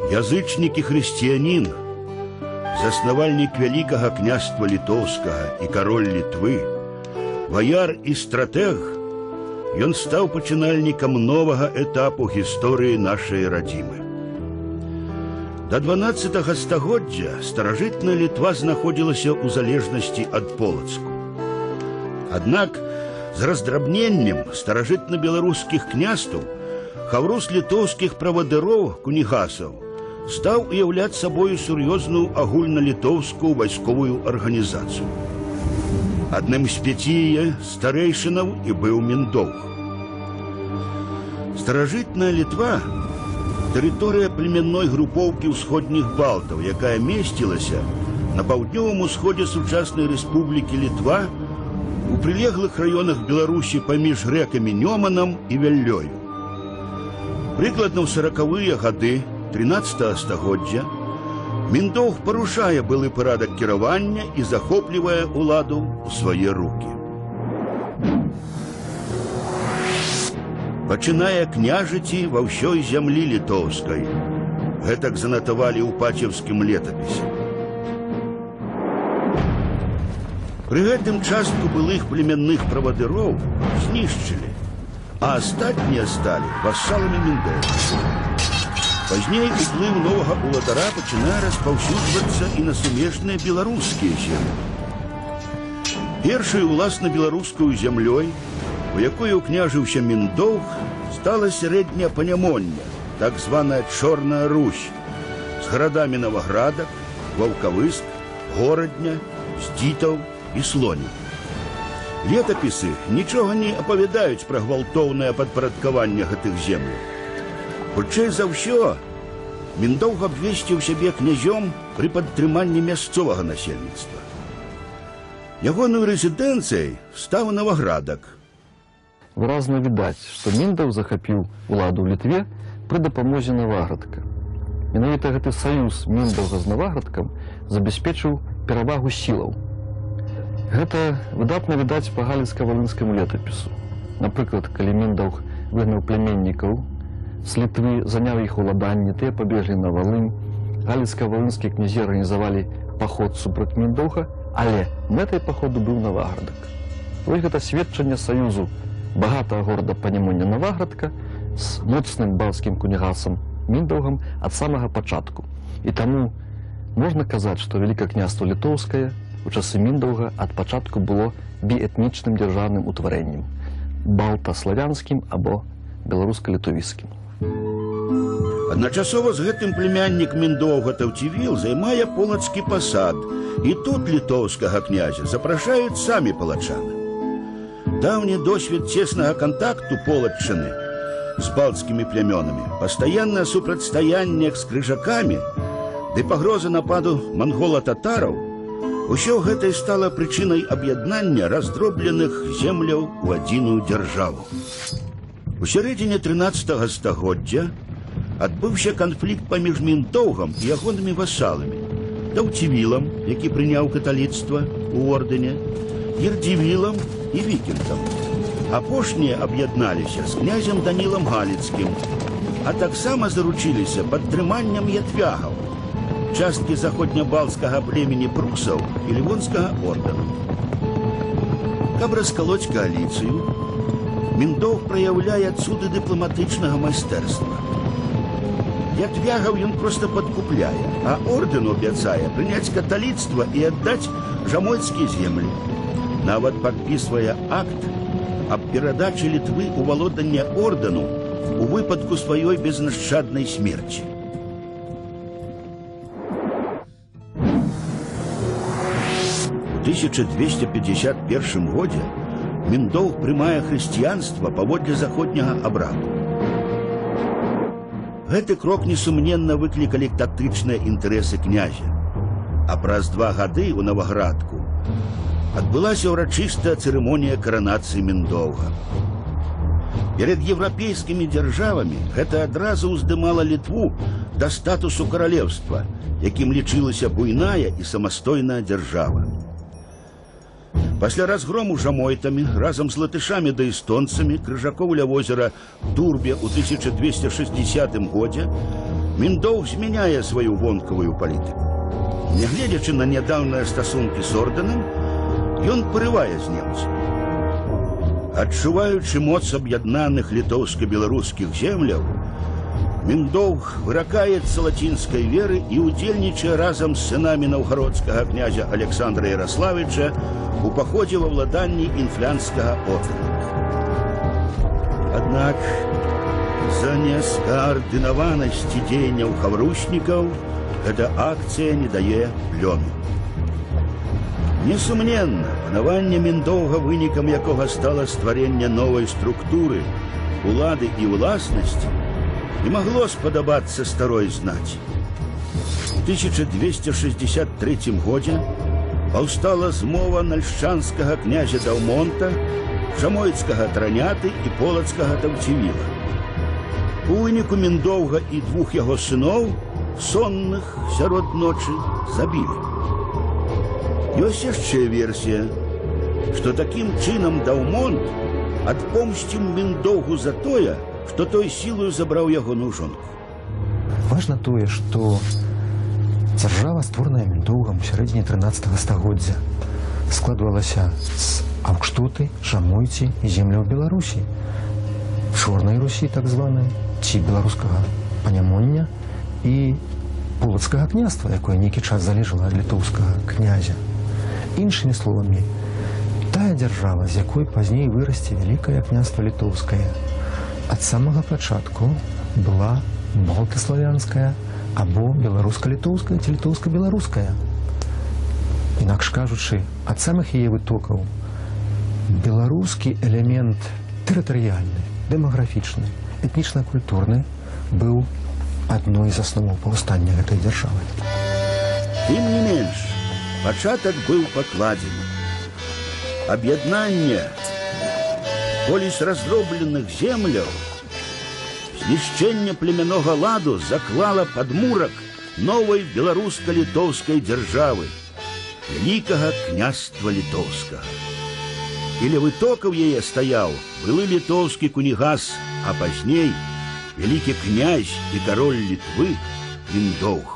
Язычнік і хрысціянін, заснавальнік вялікага княства літоўскага і кароль Літвы, ваяр і стратэг, ён стаў пачынальнікам новага этапу гісторыі нашай радзімы. Да 12 стагоддзя старажытная Літва знаходзілася ў залежнасці ад Полацку. Аднак з раздрабненнем старажытна-беларускіх княстваў хаўрус літоўскіх правадыроў кунігасаў стаў уяўляць сабою сур'ёзную агульналітоўскую вайсковую арганізацыю. Адным з 5 старэйшынаў і быў Міндоўг. Старажытная Літва – тэрыторыя племянной групоўкі ўсходніх балтаў, якая месцілася на паўднёвым усходзе сучаснай рэспублікі Літва у прылеглых раёнах Беларусі паміж рэкамі Нёманам і Вяллёю. Прыкладна ў 40-е гады 13 стагоддзя Міндоўг парушае былы парадак кіравання і захоплівае ўладу ў свае рукі. Пачынае княжыці ва ўсёй зямлі літоўскай. Гэтак занатавалі ў пацеўскім летапісе. Пры гэтым частку былых племянных правадыроў знішчылі, а астатнія сталі вассаламі Міндоўга. Пазней уплыў новага уладара пачынае распаўсюджвацца і на сумежныя беларускія землі. Першай уласна беларускую зямлёй, у якой укняжыўся Міндоўг, стала сярэдняе Панямонне, так званая Чорная Русь, з гарадамі Новаградак, Ваўкавыск, Горадня, Здзітаў і Слонім. Летапісы нічога не апавядаюць пра гвалтоўнае падпарадкаванне гэтых земляў. Хутчэй за ўсё, Міндоўг абвесціў сябе князём пры падтрыманні мясцовага насельніцтва. Ягоную рэзідэнцыяй стаў Новаградак. Выразна відаць, што Міндоўг захапіў уладу ў Літве пры дапамозе Новаградка. Менавіта гэты саюз Міндоўга з Новаградкам забяспечыў перавагу сілаў. Гэта выдатна відаць па галіцка-валынскаму летапісу. Напрыклад, калі Міндоўг выгнаў пляменнікаў з Літвы, заняў іх уладанне, тыя пабеглі на Валынь. Галіцка-валынскія князі арганізавалі паход супраць Міндоўга, але мэтай паходу быў Новаградак. Вось гэта сведчанне саюзу багатага горада Панямоння Новаградка з моцным балцкім кунігасам Міндоўгам ад самага пачатку. І таму можна казаць, што Вялікае княства Літоўскае у часы Міндоўга ад пачатку было біэтнічным дзяржаўным утварэннем, балта-славянскім або беларуска-літовіскім. Адначасова з гэтым племяннік Міндоўга Таўцівіл займае полацкі пасад, і тут літоўскага князя запрашаюць самі палачаны. Даўні досвед цеснага кантакту полаччыны з балцкімі плямёнамі, пастаяннае супрацьстаянне з крыжакамі ды пагроза нападу мангола-татараў, усё гэта і стала прычынай аб'яднання раздробленых земляў у адзіную дзяржаву. У сярэдзіне 13 стагоддзя адбыўся канфлікт паміж Міндоўгам і ягонымі васаламі, Таўцівілам, які прыняў каталіцтва ў ордэне, Ердзівілам і Вікінтам. Апошнія аб'ядналіся з князем Данілам Галіцкім, а таксама заручіліся падтрыманням ятвягаў, часткі заходнябалцкага племені прусаў і лівонскага ордэна. Каб раскалоць кааліцыю, Міндоўг праяўляе цуды дыпламатычнага майстэрства. Ятвягаў ён проста падкупляе, а ордэну абяцае прыняць каталіцтва і аддаць жамойцкія землі. Нават падпісвае акт аб перадачы Літвы ў валоданне ордэну у выпадку сваёй безнашчаднай смерці. У 1251 годзе Міндоўг прымае хрысціянства паводле заходняга абраду. Гэты крок несумненна выклікалі тактычныя інтарэсы князя. А праз 2 гады ў Новаградку адбылася ўрачыстая цырымонія каранацыі Міндоўга. Перед еўрапейскімі дзяржавамі гэта адразу ўздымала Літву да статусу каралеўства, якім лічылася буйная і самастойная дзяржава. Пасля разгрому жамойтамі разам з латышамі да эстонцамі крыжакоў ля возера Турбе ў 1260 годзе Міндоўг змяняе сваю вонкавую палітыку. Нягледзячы на нядаўныя стасункі з ордэнам, ён парывае з немцамі. Адчуваючы моц аб'яднаных літоўска-беларускіх земляў, Міндоўг выракаецца лацінскай веры і ўдзельнічае разам з сынамі наўгародскага князя Александра Яраславіча у паходзе ва ўладанні інфлянскага ордэна. Аднак за нескаардынаванасці дзеянняў хавруснікаў эта акцыя не дае плёну. Несумненна, панаванне Міндоўга, вынікам якога стала стварэнне новай структуры, улады і ўласнасці, не магло спадабацца старой знаці. У 1263 годзе паўстала змова нальшчанскага князя Даўмонта, жамойцкага Траняты і полацкага Таўцівіла. У выніку Міндоўга і двух яго сыноў, сонных сярод ночы, забілі. Ёсць яшчэ версія, што такім чынам Даўмонт адпомсціў Міндоўгу за тое, што той сілою забраў ягоную жонку. Важна тое, што дзяржава, створаная Міндоўгам у сярэдзіне 13 стагоддзя, складвалася з Аўкштоты, Жамойці і земляў Беларусі, Чорнай Русі, так званай, ці беларускага панямоння і полацкага княства, якое нейкі час залежала ад літоўскага князя. Іншымі словамі, тая дзяржава, з якой пазней вырасце вялікае княства літоўскае, ад самага пачатку была балтыславянская або беларуска-літоўская ці літоўска-беларуская. Інакш кажучы, ад самых яе вытокаў беларускі элемент тэрытарыяльны, дэмаграфічны, этнічна-культурны быў адной з асноваў паўстання гэтай дзяржавы. Тым не менш, пачатак быў пакладзены. Аб'яднанне колісь раздробленых земляў, знішчэнне племяннога ладу заклала падмурак новай беларуска-літоўскай дзяржавы, вялікага княства літоўскага. І ля вытокаў яе стаяў былы літоўскі кунігас, а пазней вялікі князь і кароль Літвы Міндоўг.